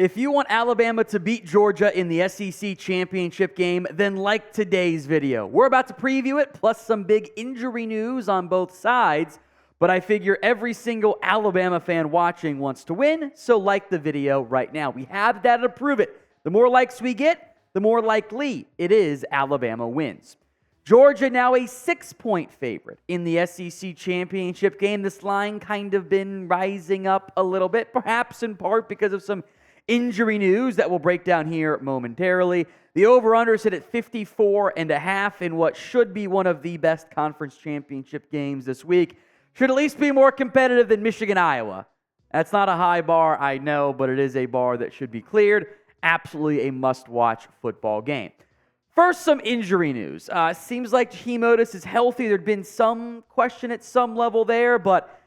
If you want Alabama to beat Georgia in the SEC championship game, then like today's video. We're about to preview it, plus some big injury news on both sides. But I figure every single Alabama fan watching wants to win, so like the video right now. We have data to prove it. The more likes we get, the more likely it is Alabama wins. Georgia now a 6-point favorite in the SEC championship game. This line kind of been rising up a little bit, perhaps in part because of some injury news that we'll break down here momentarily. The over-under sit at 54.5 in what should be one of the best conference championship games this week. Should at least be more competitive than Michigan-Iowa. That's not a high bar, I know, but it is a bar that should be cleared. Absolutely a must-watch football game. First, some injury news. Seems like Jaheim Oatis is healthy. There'd been some question at some level there, but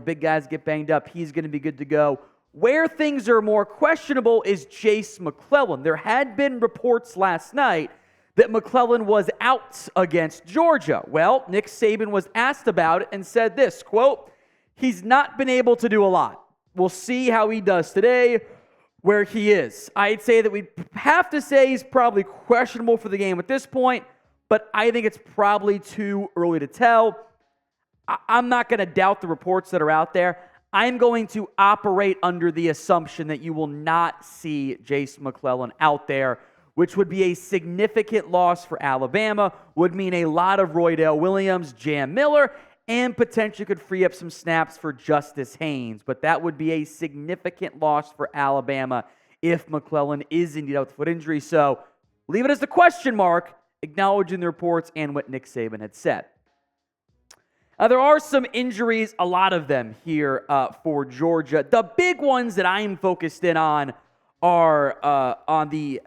big guys get banged up. He's going to be good to go. Where things are more questionable is Jase McClellan. There had been reports last night that McClellan was out against Georgia. Well, Nick Saban was asked about it and said this, quote, "He's not been able to do a lot. We'll see how he does today, where he is." I'd say that we'd have to say he's probably questionable for the game at this point, but I think it's probably too early to tell. I'm not going to doubt the reports that are out there. I'm going to operate under the assumption that you will not see Jase McClellan out there, which would be a significant loss for Alabama, would mean a lot of Roydell Williams, Jam Miller, and potentially could free up some snaps for Justice Haynes. But that would be a significant loss for Alabama if McClellan is indeed out with a foot injury. So leave it as a question mark, acknowledging the reports and what Nick Saban had said. There are some injuries, a lot of them here for Georgia. The big ones that I'm focused in on are on the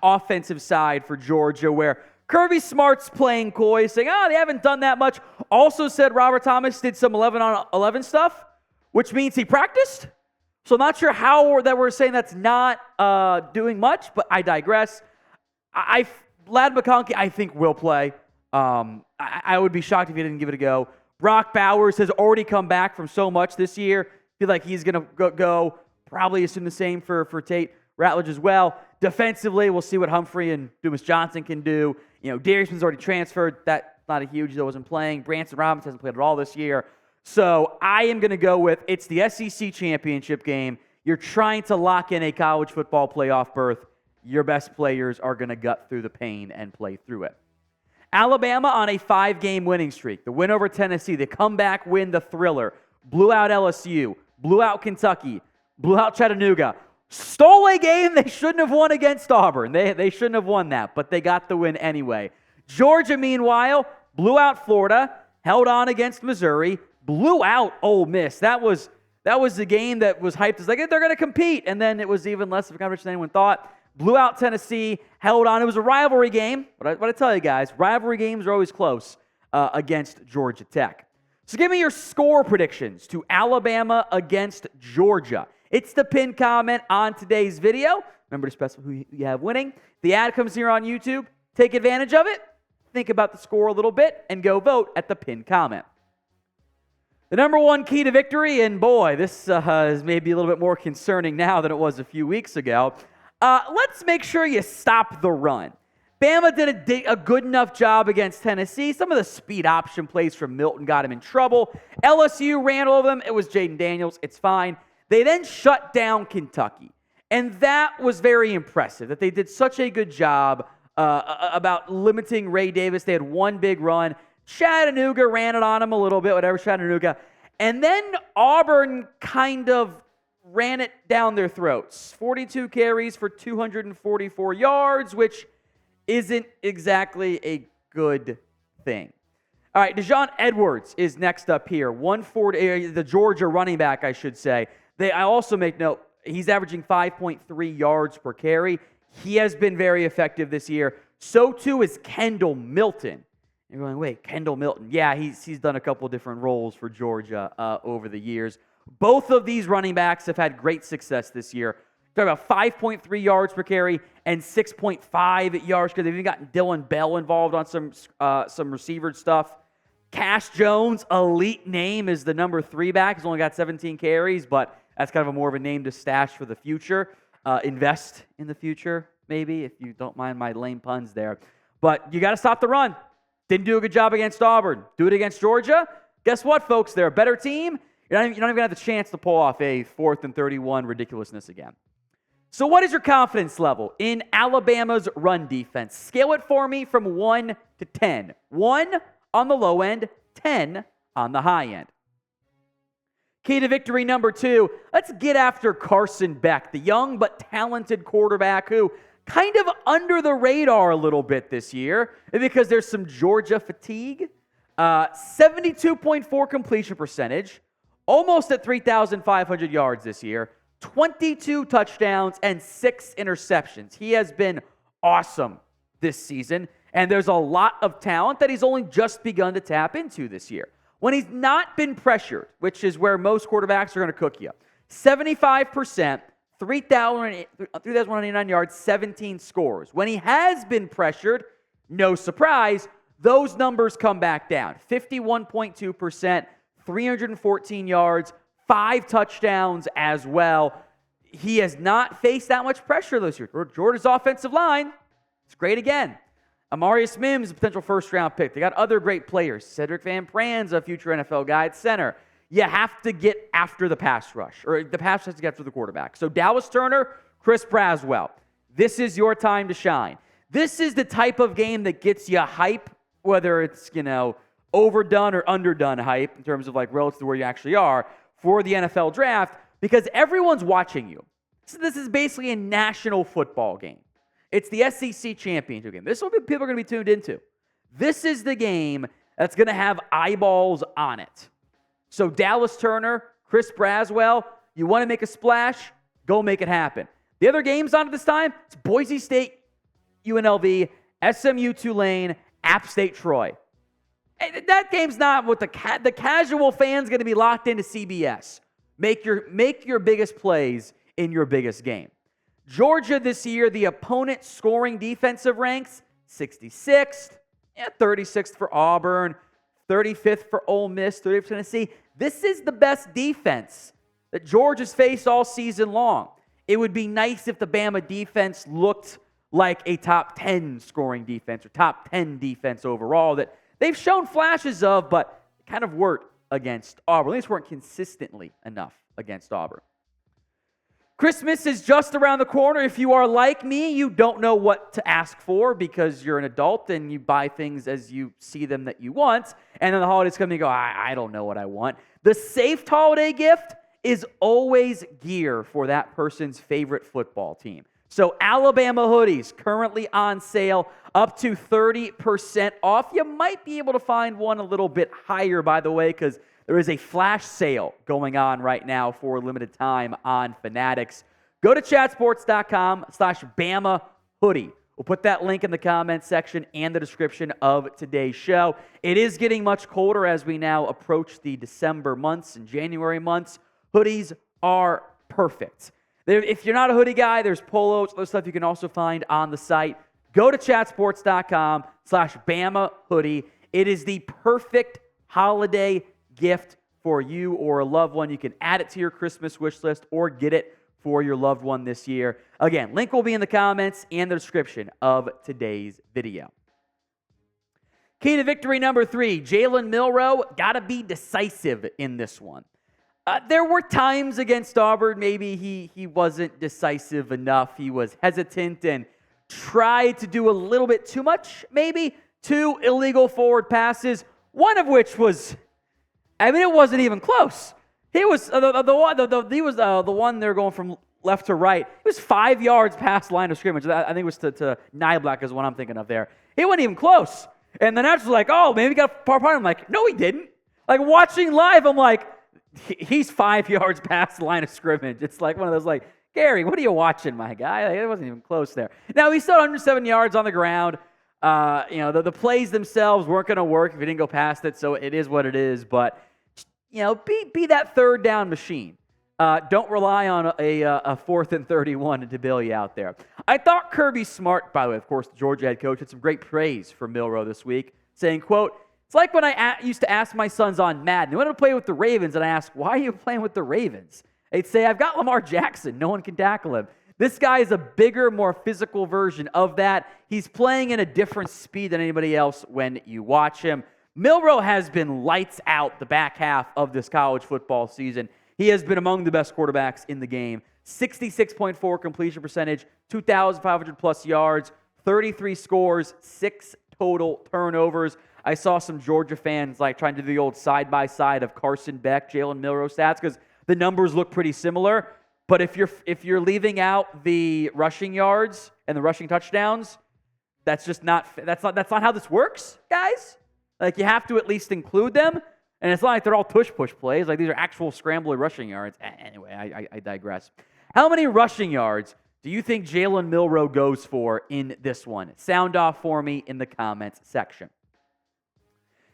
offensive side for Georgia, where Kirby Smart's playing coy, saying, they haven't done that much. Also said Robert Thomas did some 11-on-11 stuff, which means he practiced. So I'm not sure how that we're saying that's not doing much, but I digress. Ladd McConkey, I think, will play. I would be shocked if he didn't give it a go. Brock Bowers has already come back from so much this year. Feel like he's going to go. Probably assume the same for Tate Ratledge as well. Defensively, we'll see what Humphrey and Dumas Johnson can do. Darius Smith's already transferred. That's not a huge deal. Wasn't playing. Branson Robinson hasn't played at all this year. So I am going to go with it's the SEC championship game. You're trying to lock in a college football playoff berth. Your best players are going to gut through the pain and play through it. Alabama on a 5-game winning streak. The win over Tennessee. The comeback win, the thriller. Blew out LSU. Blew out Kentucky. Blew out Chattanooga. Stole a game they shouldn't have won against Auburn. They shouldn't have won that, but they got the win anyway. Georgia, meanwhile, blew out Florida. Held on against Missouri. Blew out Ole Miss. That was the game that was hyped as like, they're going to compete. And then it was even less of a competition than anyone thought. Blew out Tennessee, held on. It was a rivalry game. But I tell you guys, rivalry games are always close against Georgia Tech. So give me your score predictions to Alabama against Georgia. It's the pinned comment on today's video. Remember to specify who you have winning. The ad comes here on YouTube. Take advantage of it. Think about the score a little bit and go vote at the pinned comment. The number one key to victory, and boy, this is maybe a little bit more concerning now than it was a few weeks ago. Let's make sure you stop the run. Bama did a good enough job against Tennessee. Some of the speed option plays from Milton got him in trouble. LSU ran over them. It was Jaden Daniels. It's fine. They then shut down Kentucky. And that was very impressive, that they did such a good job about limiting Ray Davis. They had one big run. Chattanooga ran it on him a little bit, whatever, Chattanooga. And then Auburn kind of ran it down their throats. 42 carries for 244 yards, which isn't exactly a good thing. All right, Dejon Edwards is next up here. 140, the Georgia running back, I should say. I also make note, he's averaging 5.3 yards per carry. He has been very effective this year. So too is Kendall Milton. You're going, wait, Kendall Milton. Yeah, he's done a couple different roles for Georgia over the years. Both of these running backs have had great success this year. Talking about 5.3 yards per carry and 6.5 yards because they've even gotten Dylan Bell involved on some receiver stuff. Cash Jones, elite name, is the number 3 back. He's only got 17 carries, but that's kind of more of a name to stash for the future. invest in the future, maybe, if you don't mind my lame puns there. But you got to stop the run. Didn't do a good job against Auburn. Do it against Georgia. Guess what, folks? They're a better team. You're not even going to have the chance to pull off a 4th and 31 ridiculousness again. So what is your confidence level in Alabama's run defense? Scale it for me from 1 to 10. 1 on the low end, 10 on the high end. Key to victory number 2, let's get after Carson Beck, the young but talented quarterback who kind of under the radar a little bit this year because there's some Georgia fatigue. 72.4 completion percentage, almost at 3,500 yards this year, 22 touchdowns and 6 interceptions. He has been awesome this season, and there's a lot of talent that he's only just begun to tap into this year. When he's not been pressured, which is where most quarterbacks are going to cook you, 75%, 3,189 yards, 17 scores. When he has been pressured, no surprise, those numbers come back down. 51.2%, 314 yards, 5 touchdowns as well. He has not faced that much pressure this year. Georgia's offensive line, it's great again. Amarius Mims, a potential first-round pick. They got other great players. Cedric Van Pran's a future NFL guy at center. You have to get after the pass rush, or the pass rush has to get after the quarterback. So Dallas Turner, Chris Braswell, this is your time to shine. This is the type of game that gets you hype, whether it's, overdone or underdone hype in terms of relative to where you actually are for the NFL draft, because everyone's watching you. So this is basically a national football game. It's the SEC championship game. This is what people are going to be tuned into. This is the game that's going to have eyeballs on it. So Dallas Turner, Chris Braswell, you want to make a splash? Go make it happen. The other games on at this time, it's Boise State, UNLV, SMU, Tulane, App State, Troy. That game's not what the casual fan's going to be locked into CBS. Make your biggest plays in your biggest game. Georgia this year, the opponent scoring defensive ranks, 66th, 36th for Auburn, 35th for Ole Miss, 30th for Tennessee. This is the best defense that Georgia's faced all season long. It would be nice if the Bama defense looked like a top 10 scoring defense or top 10 defense overall that they've shown flashes of, but kind of weren't against Auburn. At least weren't consistently enough against Auburn. Christmas is just around the corner. If you are like me, you don't know what to ask for because you're an adult and you buy things as you see them that you want. And then the holidays come and you go, I don't know what I want. The safe holiday gift is always gear for that person's favorite football team. So Alabama hoodies currently on sale, up to 30% off. You might be able to find one a little bit higher, by the way, because there is a flash sale going on right now for a limited time on Fanatics. Go to chatsports.com/Bama hoodie. We'll put that link in the comments section and the description of today's show. It is getting much colder as we now approach the December months and January months. Hoodies are perfect. If you're not a hoodie guy, there's polos, other stuff you can also find on the site. Go to chatsports.com/Bama hoodie. It is the perfect holiday gift for you or a loved one. You can add it to your Christmas wish list or get it for your loved one this year. Again, link will be in the comments and the description of today's video. Key to victory number 3, Jalen Milroe, got to be decisive in this one. There were times against Auburn, maybe he wasn't decisive enough. He was hesitant and tried to do a little bit too much, maybe. 2 illegal forward passes, one of which was, it wasn't even close. He was the one they're going from left to right. It was 5 yards past the line of scrimmage. I think it was to Nyblack is what I'm thinking of there. He wasn't even close. And then I was like, oh, maybe he got a part. I'm like, no, he didn't. Like watching live, I'm like, he's 5 yards past the line of scrimmage. It's like one of those Gary, what are you watching, my guy? It wasn't even close there. Now, he still had 107 yards on the ground. The plays themselves weren't going to work if he didn't go past it, so it is what it is. But, be that third down machine. Don't rely on a 4th and 31 to bail you out there. I thought Kirby Smart, by the way, of course, the Georgia head coach, had some great praise for Milroe this week, saying, quote, "It's like when I used to ask my sons on Madden, they wanted to play with the Ravens, and I asked, why are you playing with the Ravens? They'd say, I've got Lamar Jackson. No one can tackle him. This guy is a bigger, more physical version of that. He's playing in a different speed than anybody else when you watch him. Milroe has been lights out the back half of this college football season. He has been among the best quarterbacks in the game. 66.4 completion percentage, 2,500 plus yards, 33 scores, 6 total turnovers. I saw some Georgia fans like trying to do the old side-by-side of Carson, Beck, Jalen Milroe stats because the numbers look pretty similar. But if you're leaving out the rushing yards and the rushing touchdowns, that's not how this works, guys. Like, you have to at least include them. And it's not like they're all tush-push plays. Like, these are actual scrambler rushing yards. Anyway, I digress. How many rushing yards do you think Jalen Milroe goes for in this one? Sound off for me in the comments section.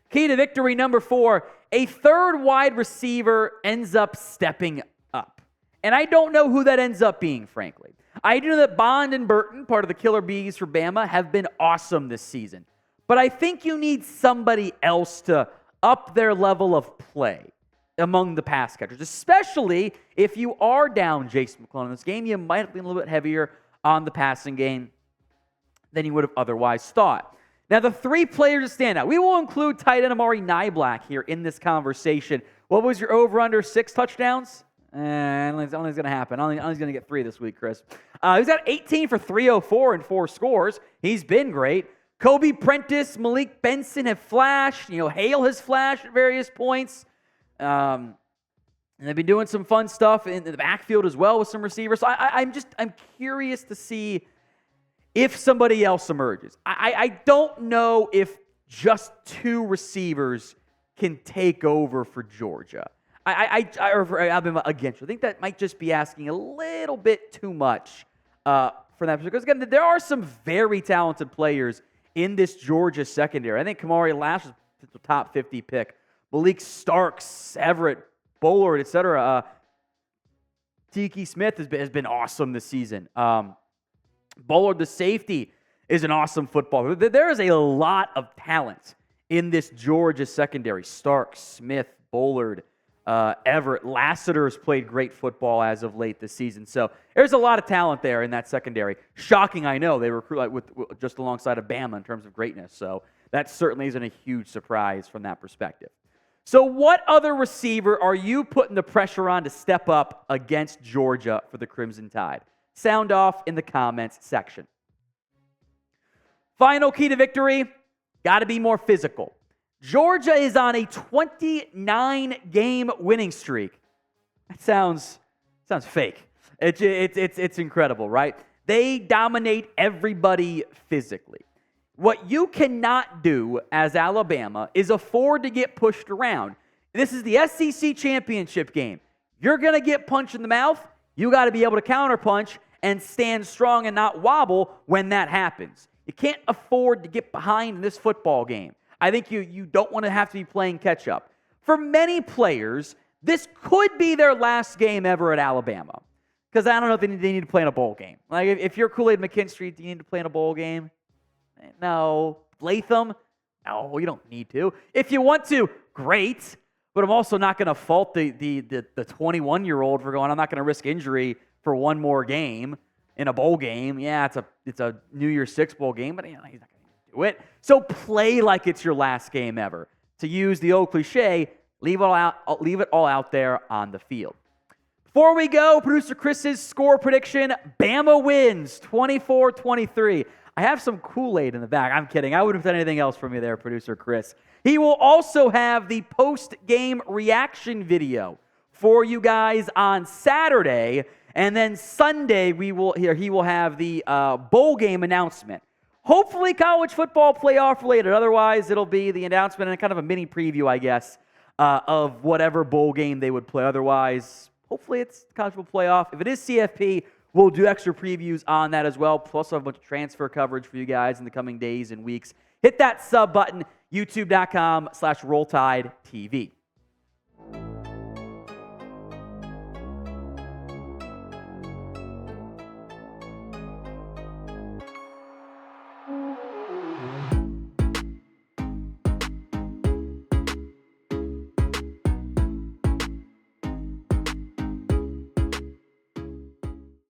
Key to victory number 4, a third wide receiver ends up stepping up. And I don't know who that ends up being, frankly. I do know that Bond and Burton, part of the Killer Bees for Bama, have been awesome this season. But I think you need somebody else to up their level of play among the pass catchers, especially if you are down Jase McClellan in this game. You might have been a little bit heavier on the passing game than you would have otherwise thought. Now, the 3 players to stand out. We will include tight end Amari Nyblack here in this conversation. What was your over-under 6 touchdowns? I don't think it's going to happen. I don't think he's going to get 3 this week, Chris. He's got 18 for 304 and 4 scores. He's been great. Kobe Prentice, Malik Benson have flashed. Hale has flashed at various points. And they've been doing some fun stuff in the backfield as well with some receivers. So I'm curious to see if somebody else emerges. I don't know if just 2 receivers can take over for Georgia. Or for Alabama against you. I think that might just be asking a little bit too much for that. Because, again, there are some very talented players in this Georgia secondary. I think Kamari Lash is the top 50 pick. Malik Starks, Everett, Bullard, etc. Tiki Smith has been awesome this season. Bullard, the safety, is an awesome footballer. There is a lot of talent in this Georgia secondary. Starks, Smith, Bullard, Everett. Lassiter's played great football as of late this season. So there's a lot of talent there in that secondary. Shocking, I know. They recruit with just alongside of Bama in terms of greatness. So that certainly isn't a huge surprise from that perspective. So what other receiver are you putting the pressure on to step up against Georgia for the Crimson Tide? Sound off in the comments section. Final key to victory, got to be more physical. Georgia is on a 29-game winning streak. That sounds fake. It's incredible, right? They dominate everybody physically. What you cannot do as Alabama is afford to get pushed around. This is the SEC championship game. You're going to get punched in the mouth. You got to be able to counterpunch and stand strong and not wobble when that happens. You can't afford to get behind in this football game. I think you don't want to have to be playing catch-up. For many players, this could be their last game ever at Alabama. Because I don't know if they need to play in a bowl game. Like, if you're Kool-Aid McKinstry, do you need to play in a bowl game? No. Latham? No, you don't need to. If you want to, great. But I'm also not going to fault the 21-year-old for going, I'm not going to risk injury for one more game in a bowl game. Yeah, it's a New Year's Six bowl game, but he's not going to do it. So play like it's your last game ever. To use the old cliche, leave it all out there on the field. Before we go, producer Chris's score prediction, Bama wins 24-23. I have some Kool-Aid in the back. I'm kidding. I wouldn't have done anything else for me there, producer Chris. He will also have the post-game reaction video for you guys on Saturday, and then Sunday he will have the bowl game announcement. Hopefully college football playoff related. Otherwise, it'll be the announcement and kind of a mini preview, I guess, of whatever bowl game they would play. Otherwise, hopefully it's college football playoff. If it is CFP, we'll do extra previews on that as well. Plus, I'll have a bunch of transfer coverage for you guys in the coming days and weeks. Hit that sub button, youtube.com/RollTideTV.